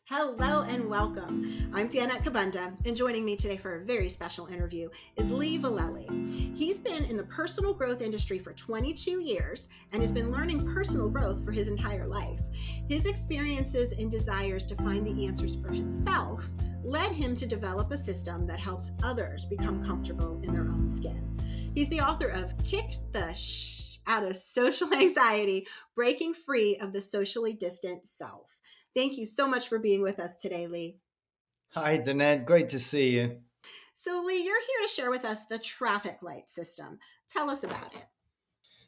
Hello and welcome. I'm Danette Kabunda, and joining me today for a very special interview is Lee Vallely. He's been in the personal growth industry for 22 years and has been learning personal growth for his entire life. His experiences and desires to find the answers for himself led him to develop a system that helps others become comfortable in their own skin. He's the author of Kick the Out of Social Anxiety, Breaking Free of the Socially Distant Self. Thank you so much for being with us today, Lee. Hi, Danette. Great to see you. So, Lee, you're here to share with us the traffic light system. Tell us about it.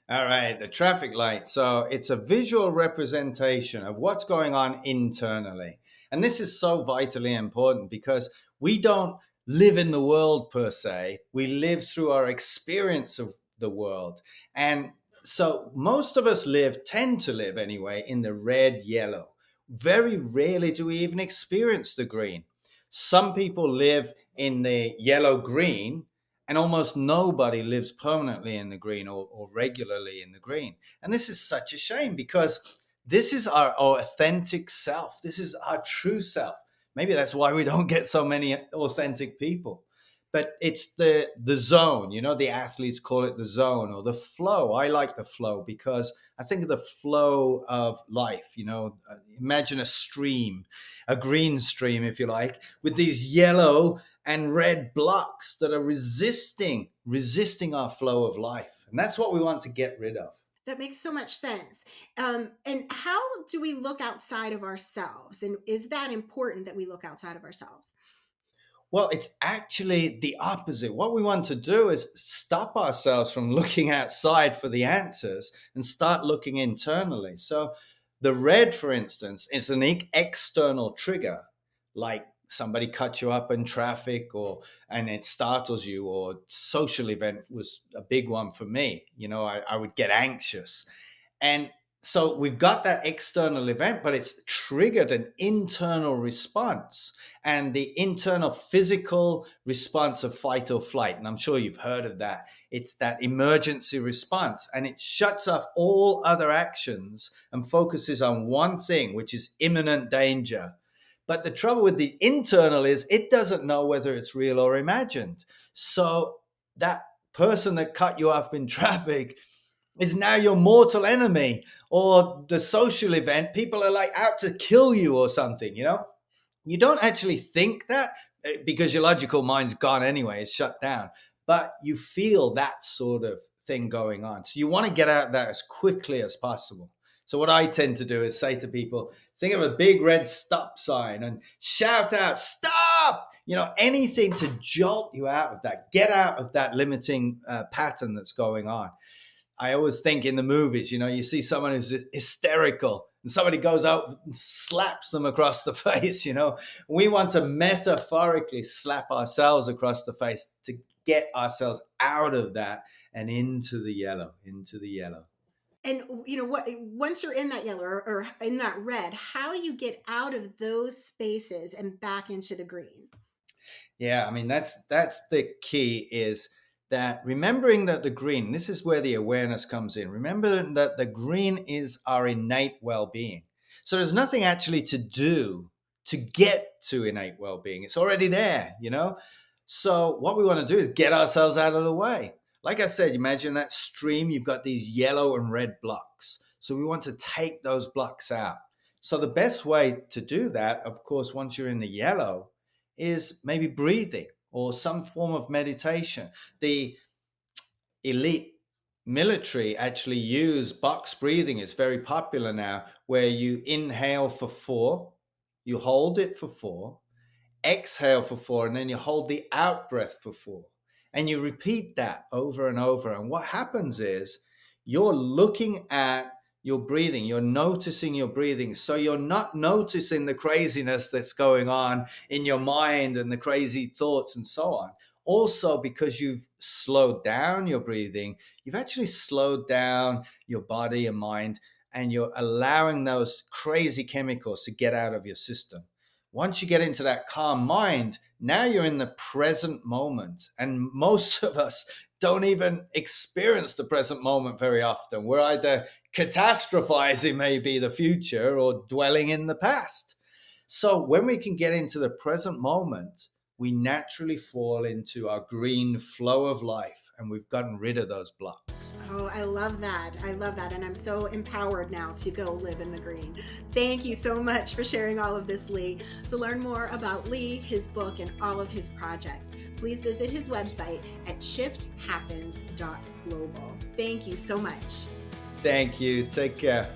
All right, the traffic light. So it's a visual representation of what's going on internally. And this is so vitally important because we don't live in the world per se, we live through our experience of the world. And so most of us tend to live anyway, in the red, yellow. Very rarely do we even experience the green. Some people live in the yellow green, and almost nobody lives permanently in the green or regularly in the green. And this is such a shame because this is our authentic self. This is our true self. Maybe that's why we don't get so many authentic people. But it's the zone, the athletes call it the zone or the flow. I like the flow because I think of the flow of life. Imagine a stream, a green stream, if you like, with these yellow and red blocks that are resisting our flow of life. And that's what we want to get rid of. That makes so much sense. And how do we look outside of ourselves? And is that important that we look outside of ourselves? Well, it's actually the opposite. What we want to do is stop ourselves from looking outside for the answers and start looking internally. So, the red, for instance, is an external trigger, like somebody cut you up in traffic and it startles you, or social event was a big one for me. I would get anxious. And so we've got that external event, but it's triggered an internal response, and the internal physical response of fight or flight. And I'm sure you've heard of that. It's that emergency response, and it shuts off all other actions and focuses on one thing, which is imminent danger. But the trouble with the internal is it doesn't know whether it's real or imagined. So that person that cut you up in traffic is now your mortal enemy, or the social event, people are like out to kill you or something. You don't actually think that because your logical mind's gone anyway, it's shut down, but you feel that sort of thing going on. So you want to get out of that as quickly as possible. So what I tend to do is say to people, think of a big red stop sign and shout out, stop, anything to jolt you out of that, get out of that limiting pattern that's going on. I always think in the movies, you see someone who's hysterical and somebody goes out and slaps them across the face. We want to metaphorically slap ourselves across the face to get ourselves out of that and into the yellow. And what, once you're in that yellow or in that red, how do you get out of those spaces and back into the green? Yeah, I mean that's the key, is that remembering that the green, this is where the awareness comes in. Remember that the green is our innate well-being. So there's nothing actually to do to get to innate well-being. It's already there. So what we want to do is get ourselves out of the way. Like I said, imagine that stream, you've got these yellow and red blocks. So we want to take those blocks out. So the best way to do that, of course, once you're in the yellow, is maybe breathing or some form of meditation. The elite military actually use box breathing. It's very popular now, where you inhale for 4, you hold it for 4, exhale for 4, and then you hold the out breath for 4. And you repeat that over and over. And what happens is you're looking at your breathing, you're noticing your breathing. So you're not noticing the craziness that's going on in your mind and the crazy thoughts and so on. Also, because you've slowed down your breathing, you've actually slowed down your body and mind, and you're allowing those crazy chemicals to get out of your system. Once you get into that calm mind, now you're in the present moment. And most of us don't even experience the present moment very often. We're either catastrophizing maybe the future or dwelling in the past. So when we can get into the present moment, we naturally fall into our green flow of life, and we've gotten rid of those blocks. Oh, I love that. I love that. And I'm so empowered now to go live in the green. Thank you so much for sharing all of this, Lee. To learn more about Lee, his book, and all of his projects, please visit his website at shifthappens.global. Thank you so much. Thank you. Take care.